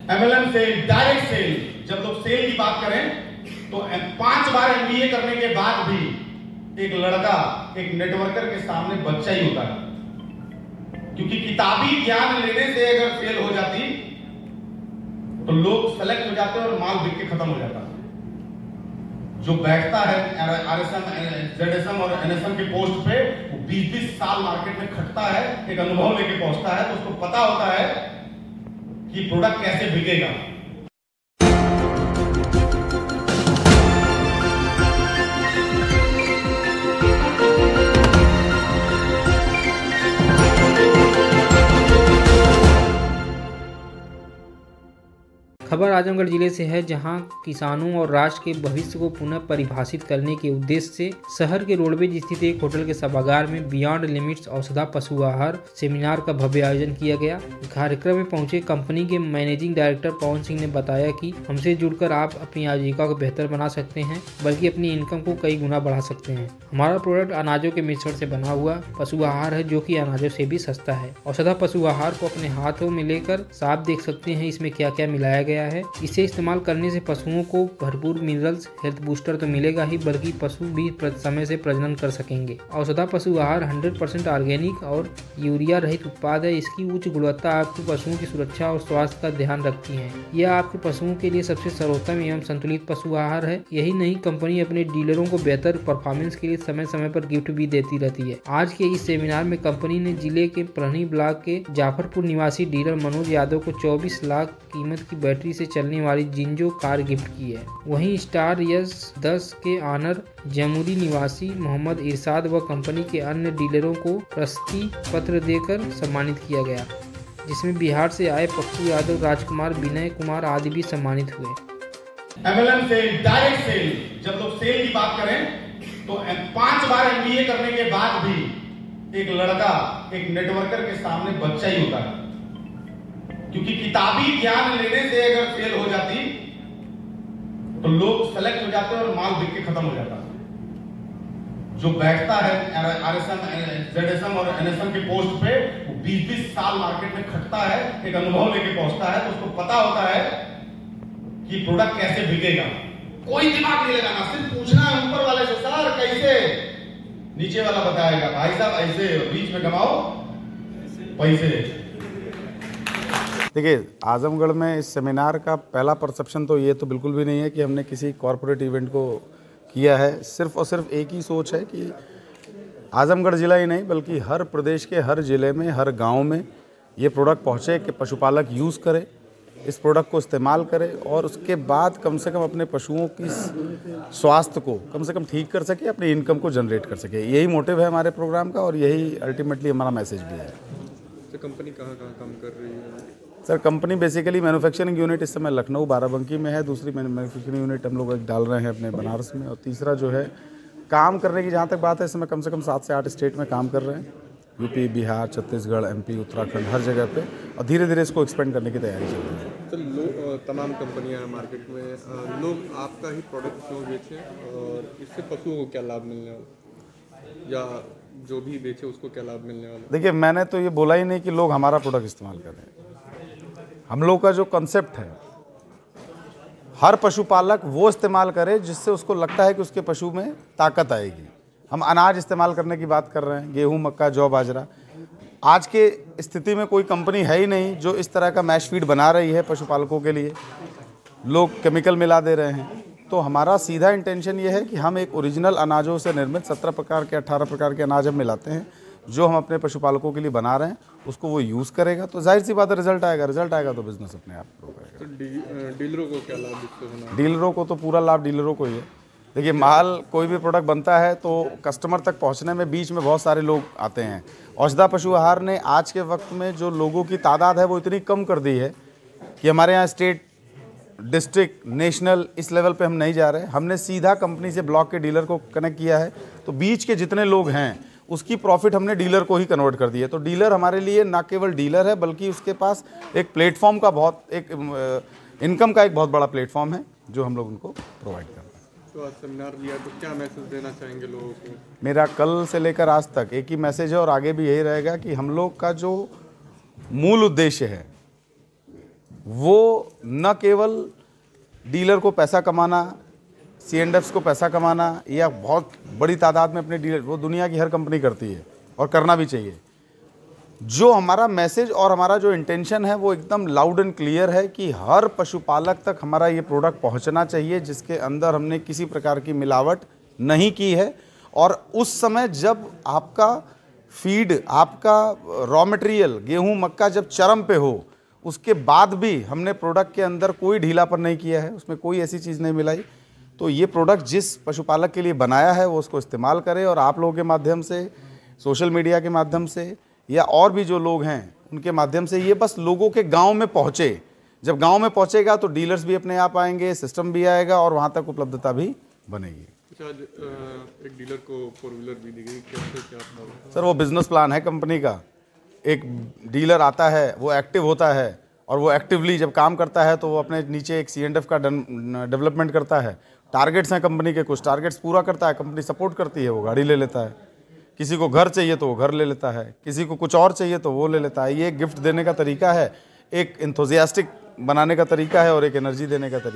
MLM cell, direct cell, जब लोग cell की बात करें तो 5 बार एमबीए करने के बाद भी एक लड़का एक नेटवर्कर के सामने बच्चा ही होता है, क्योंकि किताबी ज्ञान लेने से अगर फेल हो जाती तो लोग सेलेक्ट हो जाते और माल बिक के खत्म हो जाता। जो बैठता है आरएसएम, जेडएसएम और एनएसएम के पोस्ट पे, वो 20-20 साल मार्केट में खटता है, एक अनुभव लेके पहुंचता है, तो उसको पता होता है कि प्रोडक्ट कैसे बिकेगा। खबर आजमगढ़ जिले से है, जहां किसानों और राष्ट्र के भविष्य को पुनः परिभाषित करने के उद्देश्य से शहर के रोडवेज स्थित एक होटल के सभागार में बियॉन्ड लिमिट्स औषधा पशु आहार सेमिनार का भव्य आयोजन किया गया। कार्यक्रम में पहुंचे कंपनी के मैनेजिंग डायरेक्टर पवन सिंह ने बताया कि हमसे जुड़कर आप अपनी आजीविका को बेहतर बना सकते हैं, बल्कि अपनी इनकम को कई गुना बढ़ा सकते हैं। हमारा प्रोडक्ट अनाजों के मिश्रण से बना हुआ पशु आहार है, जो कि अनाजों से भी सस्ता है। औषधा पशु आहार को अपने हाथों में लेकर साफ देख सकते हैं इसमें क्या क्या मिलाया गया है। इसे इस्तेमाल करने से पशुओं को भरपूर मिनरल्स, हेल्थ बूस्टर तो मिलेगा ही, बल्कि पशु भी समय से प्रजनन कर सकेंगे। औषधा पशु आहार 100% ऑर्गेनिक और यूरिया रहित उत्पाद है। इसकी उच्च गुणवत्ता आपके पशुओं की सुरक्षा और स्वास्थ्य का ध्यान रखती है। यह आपके पशुओं के लिए सबसे सर्वोत्तम एवं संतुलित पशु आहार है। यही नहीं, कंपनी अपने डीलरों को बेहतर परफॉर्मेंस के लिए समय समय पर गिफ्ट भी देती रहती है। आज के इस सेमिनार में कंपनी ने जिले के प्रहनी ब्लॉक के जाफरपुर निवासी डीलर मनोज यादव को 24 लाख कीमत की बैटरी से चलने वाली जिंजो कार गिफ्ट की है। वहीं स्टार यस 10 के ऑनर जमुरी निवासी मोहम्मद इरशाद व कंपनी के अन्य डीलरों को प्रशस्ति पत्र देकर सम्मानित किया गया, जिसमें बिहार से आए पप्पू यादव, राजकुमार, विनय कुमार आदि भी सम्मानित हुए। एमएलएम सेल, डायरेक्ट सेल, जब लोग सेल की बात करें तो 5 बार एमबीए करने के बाद भी एक लड़का एक नेटवर्कर के सामने बच्चा ही होता है, क्योंकि किताबी ज्ञान लेने से अगर फेल हो जाती तो लोग सेलेक्ट हो जाते और माल बिक के खत्म हो जाता। जो बैठता है आरएसएम, जेडएसएम और एनएसएम के पोस्ट पे, वो 20-20 साल मार्केट में खटता है, एक अनुभव लेके पहुंचता है, तो उसको पता होता है कि प्रोडक्ट कैसे बिकेगा। कोई दिमाग नहीं लगाना, सिर्फ पूछना है ऊपर वाले से, सर कैसे, नीचे वाला बताएगा भाई साहब ऐसे, बीच में कमाओ पैसे। देखिए, आजमगढ़ में इस सेमिनार का पहला परसेप्शन तो ये तो बिल्कुल भी नहीं है कि हमने किसी कॉरपोरेट इवेंट को किया है। सिर्फ और सिर्फ एक ही सोच है कि आजमगढ़ ज़िला ही नहीं बल्कि हर प्रदेश के हर ज़िले में, हर गांव में ये प्रोडक्ट पहुँचे कि पशुपालक यूज़ करे, इस प्रोडक्ट को इस्तेमाल करे और उसके बाद कम से कम अपने पशुओं की स्वास्थ्य को कम से कम ठीक कर सके, अपनी इनकम को जनरेट कर सके। यही मोटिव है हमारे प्रोग्राम का और यही अल्टीमेटली हमारा मैसेज भी है। तो कंपनी कहाँ काम कर रही है? Sir, company basically manufacturing unit इस समय लखनऊ बाराबंकी में है, दूसरी मैन्युफैक्चरिंग यूनिट हम लोग एक डाल रहे हैं अपने बनारस में, और तीसरा जो है काम करने की जहाँ तक बात है, इस समय कम से कम 7 से 8 स्टेट में काम कर रहे हैं, यूपी, बिहार, छत्तीसगढ़, एमपी, उत्तराखंड, हर जगह पे, और धीरे धीरे इसको एक्सपेंड करने की तैयारी चल रही है। तो तमाम कंपनियां हैं मार्केट में, लोग आपका ही प्रोडक्ट क्यों बेचें और इससे पशुओं को क्या लाभ मिलने वाला, या जो भी बेचे उसको क्या लाभ मिलने वाला? देखिए, मैंने तो ये बोला ही नहीं कि लोग हमारा प्रोडक्ट इस्तेमाल करें। हम लोग का जो कॉन्सेप्ट है, हर पशुपालक वो इस्तेमाल करे जिससे उसको लगता है कि उसके पशु में ताकत आएगी। हम अनाज इस्तेमाल करने की बात कर रहे हैं, गेहूं, मक्का, जौ, बाजरा। आज के स्थिति में कोई कंपनी है ही नहीं जो इस तरह का मैश फीड बना रही है पशुपालकों के लिए। लोग केमिकल मिला दे रहे हैं। तो हमारा सीधा इंटेंशन ये है कि हम एक ओरिजिनल अनाजों से निर्मित 17 प्रकार के 18 प्रकार के अनाज हम मिलाते हैं, जो हम अपने पशुपालकों के लिए बना रहे हैं। उसको वो यूज़ करेगा तो जाहिर सी बात है रिजल्ट आएगा तो बिजनेस अपने आप ग्रो करेगा। तो डीलरों को क्या लाभ इससे होना? डीलरों को तो पूरा लाभ डीलरों को ही है। देखिए, माल कोई भी प्रोडक्ट बनता है तो कस्टमर तक पहुंचने में बीच में बहुत सारे लोग आते हैं। औषधा पशु आहार ने आज के वक्त में जो लोगों की तादाद है वो इतनी कम कर दी है कि हमारे यहाँ स्टेट, डिस्ट्रिक्ट, नेशनल इस लेवल पे हम नहीं जा रहे। हमने सीधा कंपनी से ब्लॉक के डीलर को कनेक्ट किया है, तो बीच के जितने लोग हैं उसकी प्रॉफिट हमने डीलर को ही कन्वर्ट कर दी है। तो डीलर हमारे लिए ना केवल डीलर है बल्कि उसके पास एक प्लेटफॉर्म का इनकम का एक बहुत बड़ा प्लेटफॉर्म है जो हम लोग उनको प्रोवाइड कर रहे हैं। तो आज सेमिनार लिया तो क्या मैसेज देना चाहेंगे लोगों को? मेरा कल से लेकर आज तक एक ही मैसेज है और आगे भी यही रहेगा कि हम लोग का जो मूल उद्देश्य है वो न केवल डीलर को पैसा कमाना, C&Fs को पैसा कमाना या बहुत बड़ी तादाद में अपने डीलर, वो दुनिया की हर कंपनी करती है और करना भी चाहिए। जो हमारा मैसेज और हमारा जो इंटेंशन है वो एकदम लाउड एंड क्लियर है कि हर पशुपालक तक हमारा ये प्रोडक्ट पहुंचना चाहिए जिसके अंदर हमने किसी प्रकार की मिलावट नहीं की है। और उस समय जब आपका फीड, आपका रॉ मटेरियल गेहूं मक्का जब चरम पे हो, उसके बाद भी हमने प्रोडक्ट के अंदर कोई ढीलापन नहीं किया है, उसमें कोई ऐसी चीज़ नहीं मिलाई। तो ये प्रोडक्ट जिस पशुपालक के लिए बनाया है वो उसको इस्तेमाल करे और आप लोगों के माध्यम से, सोशल मीडिया के माध्यम से या और भी जो लोग हैं उनके माध्यम से ये बस लोगों के गांव में पहुंचे। जब गांव में पहुंचेगा तो डीलर्स भी अपने आप आएंगे, सिस्टम भी आएगा और वहां तक उपलब्धता भी बनेगी। अच्छा, एक डीलर को 4 व्हीलर भी दी गई, कैसे क्या था? सर वो बिजनेस प्लान है कंपनी का। एक डीलर आता है, वो एक्टिव होता है और वो एक्टिवली जब काम करता है तो वो अपने नीचे एक C&F का डेवलपमेंट करता है। टारगेट्स हैं कंपनी के, कुछ टारगेट्स पूरा करता है, कंपनी सपोर्ट करती है, वो गाड़ी ले लेता है। किसी को घर चाहिए तो वो घर ले लेता है, किसी को कुछ और चाहिए तो वो ले लेता है। ये एक गिफ्ट देने का तरीका है, एक एंथुसियास्टिक बनाने का तरीका है और एक एनर्जी देने का तरीका।